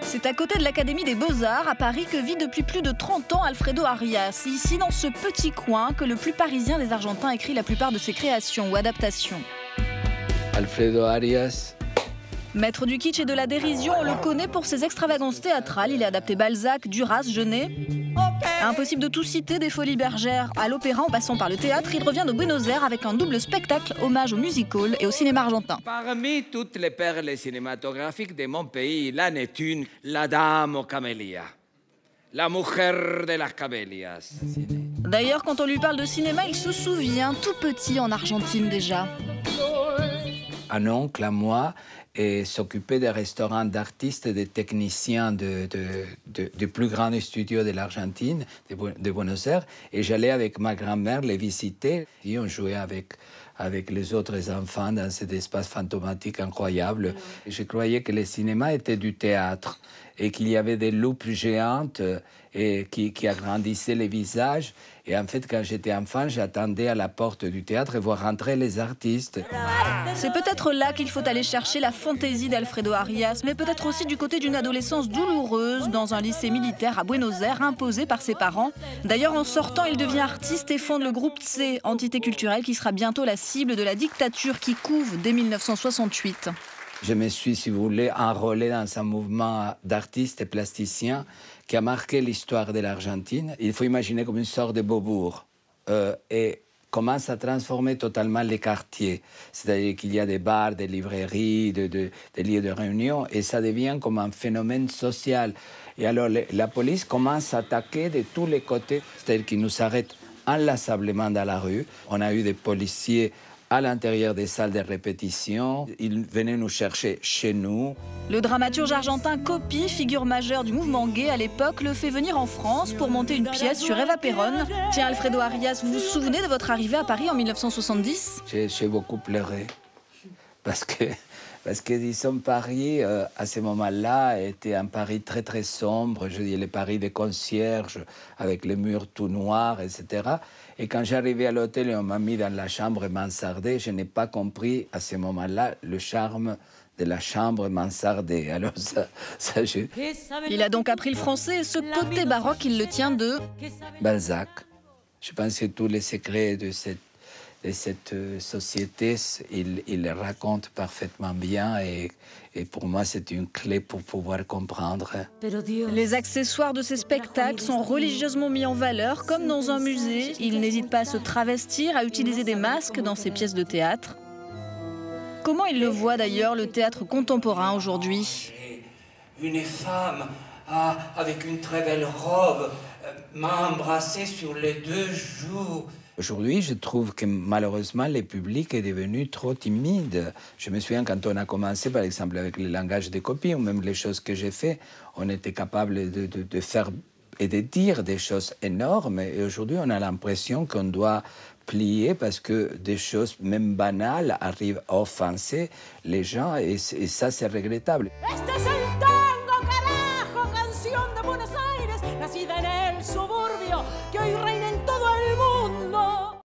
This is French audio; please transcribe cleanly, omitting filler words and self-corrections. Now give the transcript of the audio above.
C'est à côté de l'Académie des Beaux-Arts, à Paris, que vit depuis plus de 30 ans Alfredo Arias. Ici, dans ce petit coin, que le plus parisien des Argentins écrit la plupart de ses créations ou adaptations. Alfredo Arias. Maître du kitsch et de la dérision, on le connaît pour ses extravagances théâtrales. Il a adapté Balzac, Duras, Genet. Impossible de tout citer, des Folies Bergères à l'opéra en passant par le théâtre. Il revient de Buenos Aires avec un double spectacle, hommage au music-hall et au cinéma argentin. Parmi toutes les perles cinématographiques de mon pays, il en est une, la Dame aux Camélias. La mujer de las Camélias. D'ailleurs, quand on lui parle de cinéma, il se souvient, tout petit en Argentine déjà. Un oncle à moi s'occupait des restaurants d'artistes et des techniciens du plus grand studio de l'Argentine, de Buenos Aires. Et j'allais avec ma grand-mère les visiter. Et on jouait avec les autres enfants dans cet espace fantomatique incroyable. Et je croyais que le cinéma était du théâtre et qu'il y avait des loupes géantes et qui agrandissaient les visages. Et en fait, quand j'étais enfant, j'attendais à la porte du théâtre et voir rentrer les artistes. C'est peut-être là qu'il faut aller chercher la fantaisie d'Alfredo Arias, mais peut-être aussi du côté d'une adolescence douloureuse dans un lycée militaire à Buenos Aires, imposé par ses parents. D'ailleurs, en sortant, il devient artiste et fonde le groupe C, entité culturelle qui sera bientôt la cible de la dictature qui couve dès 1968. Je me suis, si vous voulez, enrôlé dans un mouvement d'artistes et plasticiens qui a marqué l'histoire de l'Argentine. Il faut imaginer comme une sorte de Beaubourg. Et commence à transformer totalement les quartiers. C'est-à-dire qu'il y a des bars, des librairies, des lieux de réunion, et ça devient comme un phénomène social. Et alors la police commence à attaquer de tous les côtés, c'est-à-dire qu'ils nous arrêtent inlassablement dans la rue. On a eu des policiers à l'intérieur des salles de répétition. Ils venaient nous chercher chez nous. Le dramaturge argentin Coppi, figure majeure du mouvement gay à l'époque, le fait venir en France pour monter une pièce sur Eva Perón. Tiens, Alfredo Arias, vous vous souvenez de votre arrivée à Paris en 1970 ? J'ai beaucoup pleuré. Parce que disons, Paris, à ce moment-là, était un Paris très, très sombre. Je dis, le Paris des concierges, avec les murs tout noirs, etc. Et quand j'arrivais à l'hôtel et on m'a mis dans la chambre mansardée, je n'ai pas compris, à ce moment-là, le charme de la chambre mansardée. Alors Il a donc appris le français et ce côté baroque, il le tient de Balzac. Je pense que tous les secrets de cette société, il les raconte parfaitement bien et pour moi, c'est une clé pour pouvoir comprendre. Les accessoires de ces spectacles sont religieusement mis en valeur, comme dans un musée. Il n'hésite pas à se travestir, à utiliser des masques dans ses pièces de théâtre. Comment il le voit d'ailleurs, le théâtre contemporain aujourd'hui ? Une femme avec une très belle robe m'a embrassé sur les 2 joues. Aujourd'hui, je trouve que malheureusement, le public est devenu trop timide. Je me souviens quand on a commencé, par exemple, avec le langage des copies, ou même les choses que j'ai fait, on était capable de faire et de dire des choses énormes. Et aujourd'hui, on a l'impression qu'on doit plier parce que des choses, même banales, arrivent à offenser les gens. Et ça, c'est regrettable.